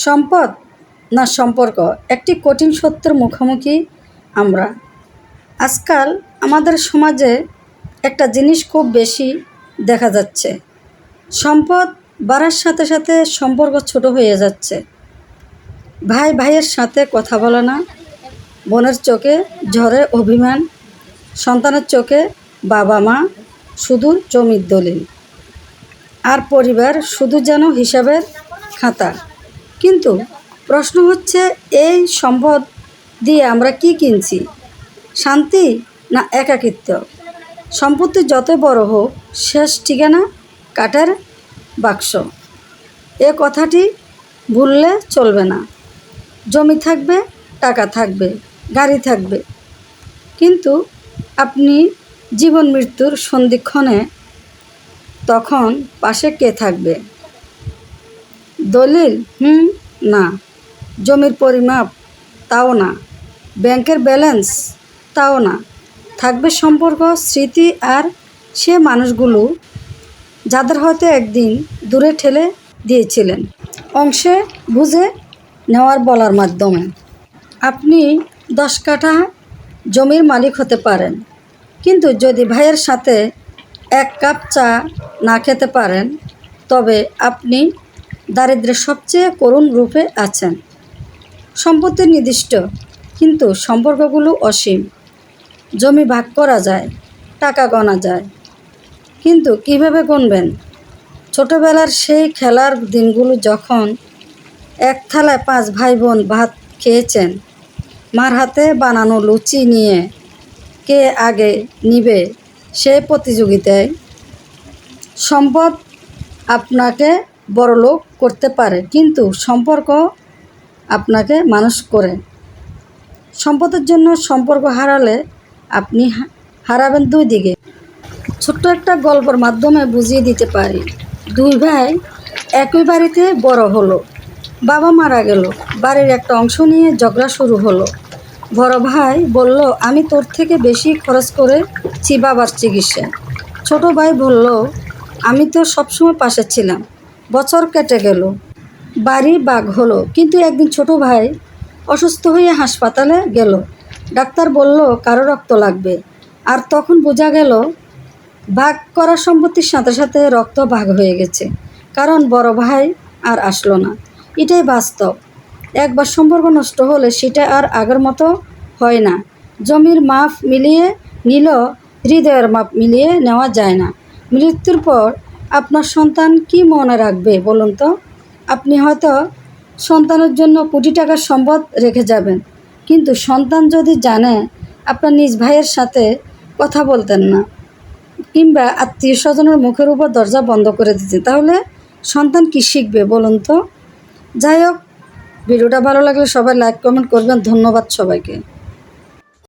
সম্পদ না সম্পর্ক, একটি কঠিন সত্যের মুখোমুখি আমরা। আজকাল আমাদের সমাজে একটা জিনিস খুব বেশি দেখা যাচ্ছে, সম্পদ বাড়ার সাথে সাথে সম্পর্ক ছোট হয়ে যাচ্ছে। ভাই ভাইয়ের সাথে কথা বলে না, বোনের চোখে ঝরে অভিমান, সন্তানের চোখে বাবা মা শুধু জমির দলিল, আর পরিবার শুধু যেন হিসাবের খাতা। কিন্তু প্রশ্ন হচ্ছে, এই সম্পদ দিয়ে আমরা কি কিনছি? শান্তি না একাকিত্ব? সম্পত্তি যত বড় হোক, শেষ ঠিকানা কাঠের বাক্স। এ কথাটি ভুললে চলবে না। জমি থাকবে, টাকা থাকবে, গাড়ি থাকবে, কিন্তু আপনি জীবন মৃত্যুর সন্ধিক্ষণে তখন পাশে কে থাকবে? দলিল না, জমির পরিমাপ তাও না, ব্যাংকের ব্যালেন্স তাও না। থাকবে সম্পর্ক, স্মৃতি, আর সে মানুষগুলো যাদের হয়তো একদিন দূরে ঠেলে দিয়েছিলেন অংশে বুঝে নেওয়ার বলার মাধ্যমে। আপনি 10 কাঠা জমির মালিক হতে পারেন, কিন্তু যদি ভাইয়ের সাথে 1 কাপ চা না খেতে পারেন, তবে আপনি দারিদ্র্যের সবচেয়ে করুণ রূপে আছেন। সম্পত্তি নির্দিষ্ট, কিন্তু সম্পর্কগুলো অসীম। জমি ভাগ করা যায়, টাকা গোনা যায়, কিন্তু কিভাবে গুনবেন? ছোটবেলার সেই খেলার দিনগুলো, যখন এক থালায় 5 ভাই বোন ভাত খেয়েছেন, মার হাতে বানানো লুচি নিয়ে কে আগে নিবে সেই প্রতিযোগিতায়। সম্পদ আপনাকে বড়লোক করতে পারে, কিন্তু সম্পর্ক আপনাকে মানুষ করে। সম্পদের জন্য সম্পর্ক হারালে আপনি হারাবেন 2 দিকে। ছোট্ট একটা গল্পের মাধ্যমে বুঝিয়ে দিতে পারি। 2 ভাই একই বাড়িতে বড় হলো। বাবা মারা গেল, বাড়ির একটা অংশ নিয়ে ঝগড়া শুরু হলো। বড় ভাই বলল, আমি তোর থেকে বেশি খরচ করেছি বাবার চিকিৎসায়। ছোট ভাই বলল, আমি তো সবসময় পাশে ছিলাম। বছর কেটে গেল, বাড়ি ভাগ হলো, কিন্তু একদিন ছোট ভাই অসুস্থ হয়ে হাসপাতালে গেল। ডাক্তার বলল কারো রক্ত লাগবে, আর তখন বোঝা গেল ভাগ করা সম্পত্তির সাথে সাথে রক্ত ভাগ হয়ে গেছে, কারণ বড় ভাই আর আসলো না। এটাই বাস্তব। একবার সম্পর্ক নষ্ট হলে সেটা আর আগের মতো হয় না। জমির মাপ মিলিয়ে নিলেও হৃদয়ের মাপ মিলিয়ে নেওয়া যায় না। মৃত্যুর পর আপনার সন্তান কি মনে রাখবে বলুন তো? আপনি হয়তো সন্তানের জন্য কোটি টাকার সম্পদ রেখে যাবেন, কিন্তু সন্তান যদি জানে আপনার নিজ ভাইয়ের সাথে কথা বলতেন না, কিংবা আত্মীয় স্বজনের মুখের উপর দরজা বন্ধ করে দিতেন, তাহলে সন্তান কি শিখবে বলুন তো? যাই হোক, ভিডিওটা ভালো লাগলে সবাই লাইক কমেন্ট করবেন। ধন্যবাদ সবাইকে।